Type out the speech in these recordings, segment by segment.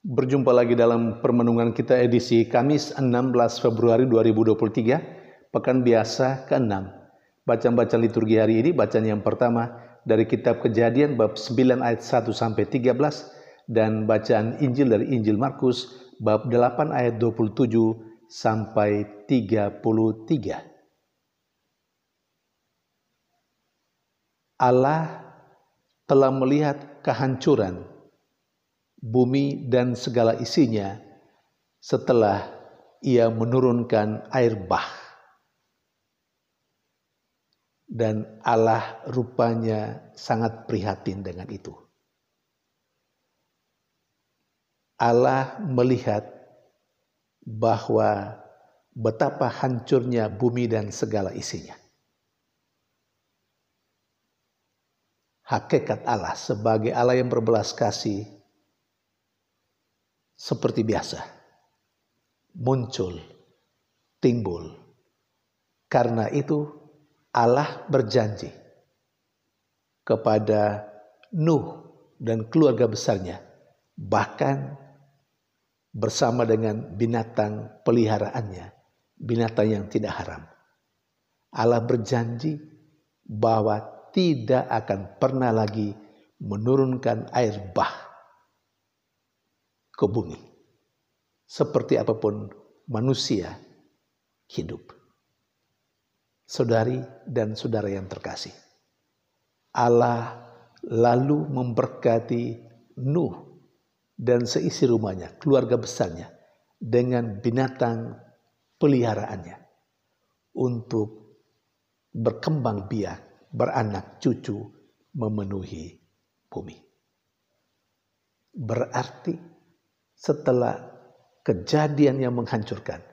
Berjumpa lagi dalam permenungan kita edisi Kamis 16 Februari 2023, Pekan Biasa ke-6. Bacaan-bacaan liturgi hari ini, bacaan yang pertama dari Kitab Kejadian bab 9 ayat 1-13 dan bacaan Injil dari Injil Markus bab 8 ayat 27 sampai 33. Allah telah melihat kehancuran bumi dan segala isinya setelah ia menurunkan air bah. Dan Allah rupanya sangat prihatin dengan itu. Allah melihat bahwa betapa hancurnya bumi dan segala isinya. Hakikat Allah sebagai Allah yang berbelas kasih seperti biasa muncul, timbul. Karena itu Allah berjanji kepada Nuh dan keluarga besarnya, bahkan bersama dengan binatang peliharaannya, binatang yang tidak haram. Allah berjanji bahwa tidak akan pernah lagi menurunkan air bah ke bumi. Seperti apapun manusia hidup. Saudari dan saudara yang terkasih, Allah lalu memberkati Nuh dan seisi rumahnya, keluarga besarnya, dengan binatang peliharaannya untuk berkembang biak, beranak cucu, memenuhi bumi. Berarti setelah kejadian yang menghancurkan,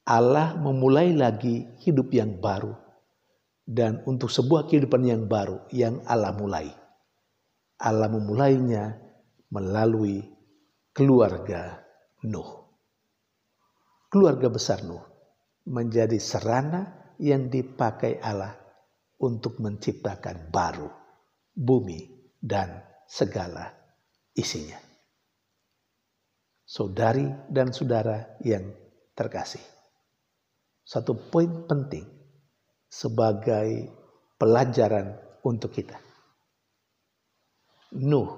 Allah memulai lagi hidup yang baru. Dan untuk sebuah kehidupan yang baru yang Allah mulai, Allah memulainya melalui keluarga Nuh. Keluarga besar Nuh menjadi sarana yang dipakai Allah untuk menciptakan baru bumi dan segala isinya. Saudari dan saudara yang terkasih, satu poin penting sebagai pelajaran untuk kita. Nuh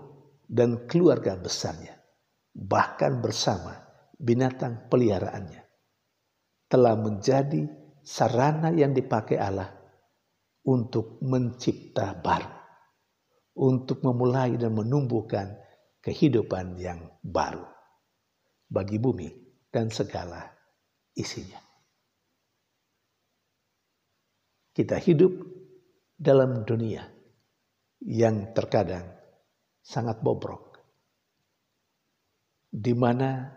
dan keluarga besarnya, bahkan bersama binatang peliharaannya, telah menjadi sarana yang dipakai Allah untuk mencipta baru, untuk memulai dan menumbuhkan kehidupan yang baru bagi bumi dan segala isinya. Kita hidup dalam dunia yang terkadang sangat bobrok, di mana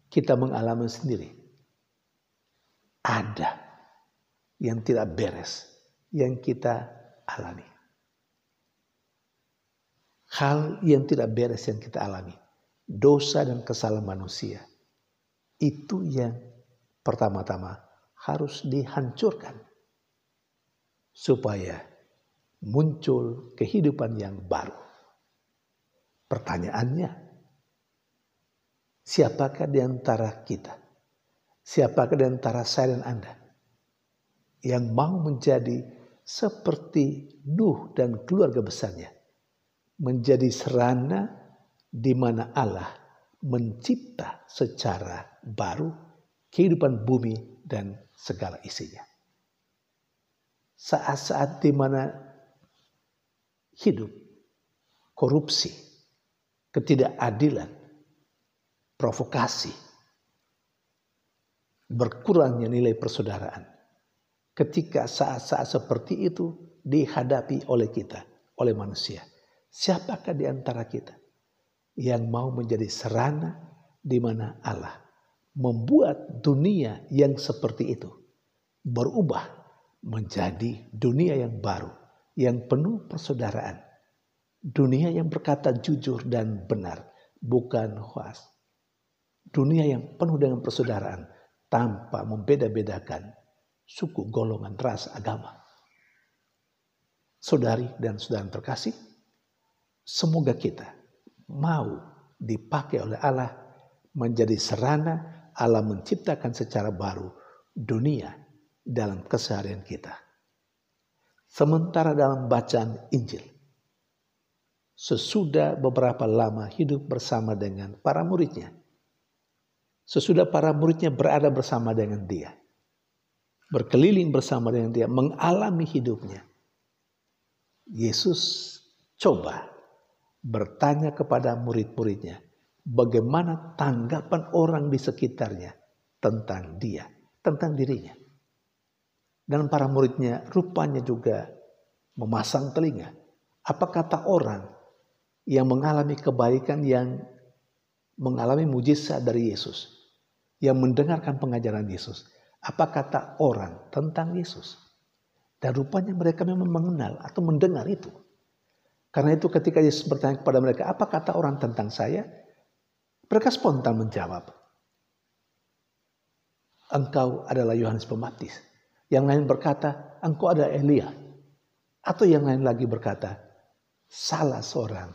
kita mengalami sendiri ada yang tidak beres yang kita alami. Hal yang tidak beres yang kita alami, dosa dan kesalahan manusia, itu yang pertama-tama harus dihancurkan supaya muncul kehidupan yang baru. Pertanyaannya, siapakah di antara kita, siapakah di antara saya dan Anda yang mau menjadi seperti Nuh dan keluarga besarnya, menjadi sarana di mana Allah mencipta secara baru kehidupan bumi dan segala isinya. Saat-saat di mana hidup korupsi, ketidakadilan, provokasi, berkurangnya nilai persaudaraan. Ketika saat-saat seperti itu dihadapi oleh kita, oleh manusia, siapakah di antara kita yang mau menjadi sarana di mana Allah membuat dunia yang seperti itu berubah menjadi dunia yang baru, yang penuh persaudaraan, dunia yang berkata jujur dan benar, bukan hoax, dunia yang penuh dengan persaudaraan tanpa membeda-bedakan suku, golongan, ras, agama. Saudari dan saudara terkasih, semoga kita mau dipakai oleh Allah menjadi sarana Allah menciptakan secara baru dunia dalam keseharian kita. Sementara dalam bacaan Injil, sesudah beberapa lama hidup bersama dengan para muridnya, sesudah para muridnya berada bersama dengan dia, berkeliling bersama dengan dia, mengalami hidupnya, Yesus coba bertanya kepada murid-muridnya bagaimana tanggapan orang di sekitarnya tentang dia, tentang dirinya. Dan para muridnya rupanya juga memasang telinga. Apa kata orang yang mengalami kebaikan, yang mengalami mujizat dari Yesus, yang mendengarkan pengajaran Yesus? Apa kata orang tentang Yesus? Dan rupanya mereka memang mengenal atau mendengar itu. Karena itu ketika Yesus bertanya kepada mereka, apa kata orang tentang saya? Mereka spontan menjawab, engkau adalah Yohanes Pembaptis. Yang lain berkata, engkau adalah Elia. Atau yang lain lagi berkata, salah seorang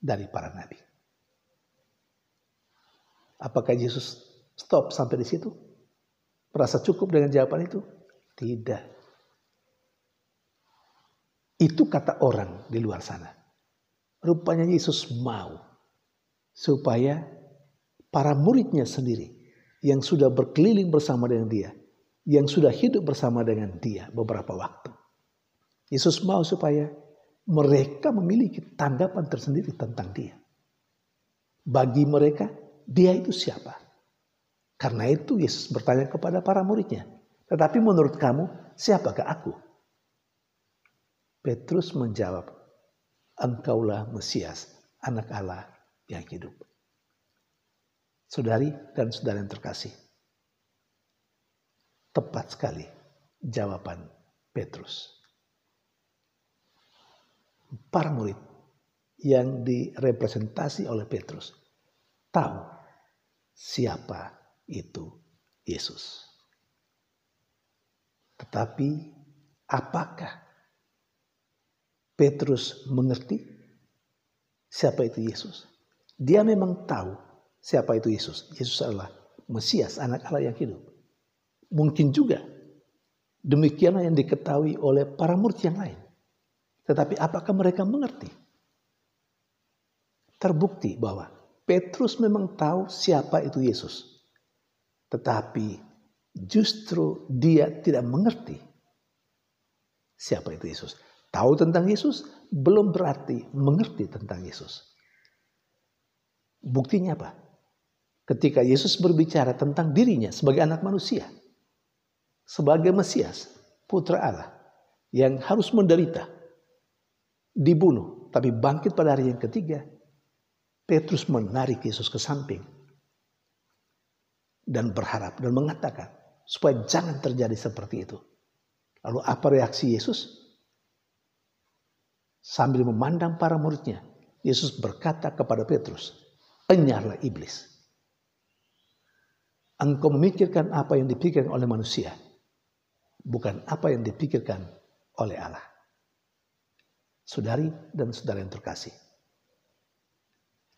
dari para nabi. Apakah Yesus stop sampai di situ? Merasa cukup dengan jawaban itu? Tidak. Itu kata orang di luar sana. Rupanya Yesus mau supaya para muridnya sendiri yang sudah berkeliling bersama dengan dia, yang sudah hidup bersama dengan dia beberapa waktu, Yesus mau supaya mereka memiliki tanggapan tersendiri tentang dia. Bagi mereka, dia itu siapa? Karena itu Yesus bertanya kepada para muridnya, tetapi menurut kamu, siapakah aku? Petrus menjawab, engkaulah Mesias, anak Allah yang hidup. Saudari dan saudara yang terkasih, tepat sekali jawaban Petrus. Para murid yang direpresentasi oleh Petrus tahu siapa itu Yesus. Tetapi apakah Petrus mengerti siapa itu Yesus? Dia memang tahu siapa itu Yesus. Yesus adalah Mesias, anak Allah yang hidup. Mungkin juga demikianlah yang diketahui oleh para murid yang lain. Tetapi apakah mereka mengerti? Terbukti bahwa Petrus memang tahu siapa itu Yesus. Tetapi justru dia tidak mengerti siapa itu Yesus. Tahu tentang Yesus belum berarti mengerti tentang Yesus. Buktinya apa? Ketika Yesus berbicara tentang dirinya sebagai anak manusia, sebagai Mesias, Putra Allah yang harus menderita, dibunuh, tapi bangkit pada hari yang ketiga, Petrus menarik Yesus ke samping dan berharap dan mengatakan supaya jangan terjadi seperti itu. Lalu apa reaksi Yesus? Sambil memandang para muridnya, Yesus berkata kepada Petrus, enyahlah iblis. Engkau memikirkan apa yang dipikirkan oleh manusia, bukan apa yang dipikirkan oleh Allah. Saudari dan saudara yang terkasih,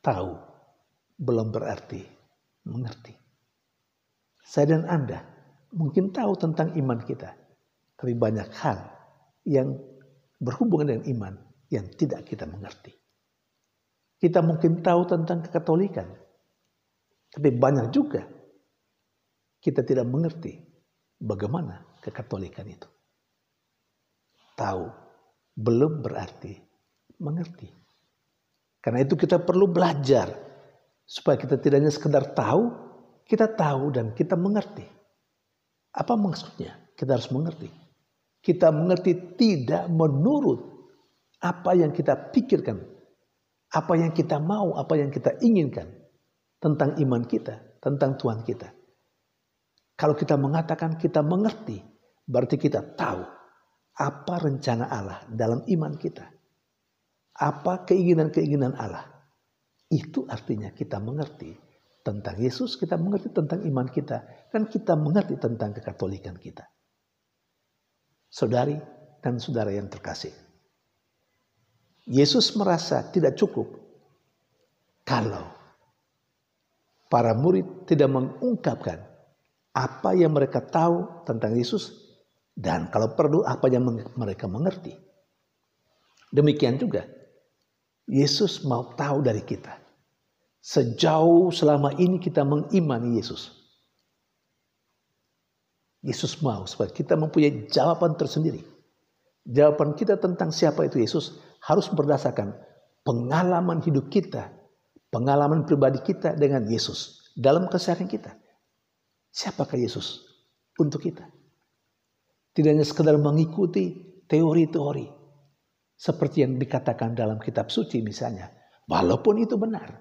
tahu belum berarti mengerti. Saya dan Anda mungkin tahu tentang iman kita, tapi banyak hal yang berhubungan dengan iman yang tidak kita mengerti. Kita mungkin tahu tentang kekatolikan, tapi banyak juga kita tidak mengerti bagaimana kekatolikan itu. Tahu belum berarti mengerti. Karena itu kita perlu belajar supaya kita tidak hanya sekedar tahu, kita tahu dan kita mengerti. Apa maksudnya? Kita harus mengerti. Kita mengerti tidak menurut apa yang kita pikirkan, apa yang kita mau, apa yang kita inginkan tentang iman kita, tentang Tuhan kita. Kalau kita mengatakan kita mengerti, berarti kita tahu apa rencana Allah dalam iman kita. Apa keinginan-keinginan Allah. Itu artinya kita mengerti tentang Yesus, kita mengerti tentang iman kita, dan kita mengerti tentang kekatolikan kita. Saudari dan saudara yang terkasih, Yesus merasa tidak cukup kalau para murid tidak mengungkapkan apa yang mereka tahu tentang Yesus dan kalau perlu apa yang mereka mengerti. Demikian juga Yesus mau tahu dari kita. Sejauh selama ini kita mengimani Yesus. Yesus mau supaya kita mempunyai jawaban tersendiri. Jawaban kita tentang siapa itu Yesus harus berdasarkan pengalaman hidup kita. Pengalaman pribadi kita dengan Yesus. Dalam keseharian kita. Siapakah Yesus untuk kita? Tidak hanya sekedar mengikuti teori-teori. Seperti yang dikatakan dalam kitab suci misalnya. Walaupun itu benar.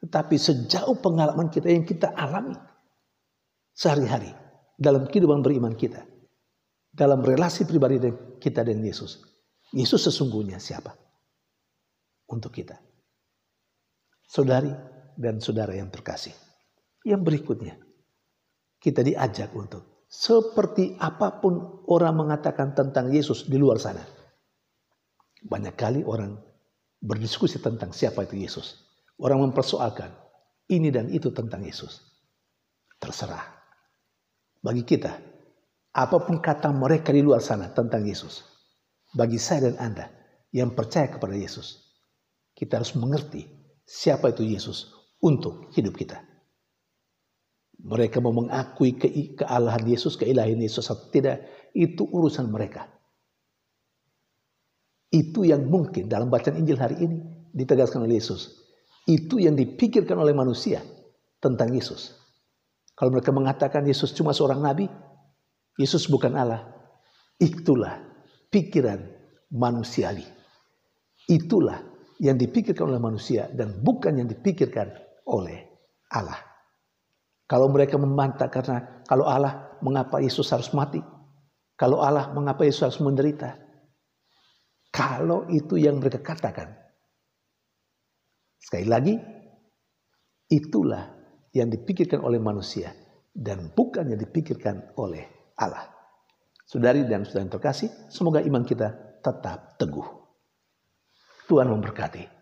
Tetapi sejauh pengalaman kita yang kita alami. Sehari-hari. Dalam kehidupan beriman kita. Dalam relasi pribadi kita dengan Yesus. Yesus sesungguhnya siapa? Untuk kita. Saudari dan saudara yang terkasih. Yang berikutnya. Kita diajak untuk. Seperti apapun orang mengatakan tentang Yesus di luar sana. Banyak kali orang berdiskusi tentang siapa itu Yesus. Orang mempersoalkan ini dan itu tentang Yesus. Terserah. Bagi kita, apapun kata mereka di luar sana tentang Yesus. Bagi saya dan Anda yang percaya kepada Yesus. Kita harus mengerti siapa itu Yesus untuk hidup kita. Mereka mau mengakui kealahan Yesus, keilahian Yesus atau tidak, itu urusan mereka. Itu yang mungkin dalam bacaan Injil hari ini ditegaskan oleh Yesus. Itu yang dipikirkan oleh manusia tentang Yesus. Kalau mereka mengatakan Yesus cuma seorang nabi, Yesus bukan Allah. Itulah pikiran manusiawi. Itulah yang dipikirkan oleh manusia dan bukan yang dipikirkan oleh Allah. Kalau mereka membantah karena kalau Allah mengapa Yesus harus mati? Kalau Allah mengapa Yesus harus menderita? Kalau itu yang mereka katakan. Sekali lagi, itulah yang dipikirkan oleh manusia dan bukan yang dipikirkan oleh Allah. Saudari dan saudara yang terkasih, semoga iman kita tetap teguh. Tuhan memberkati.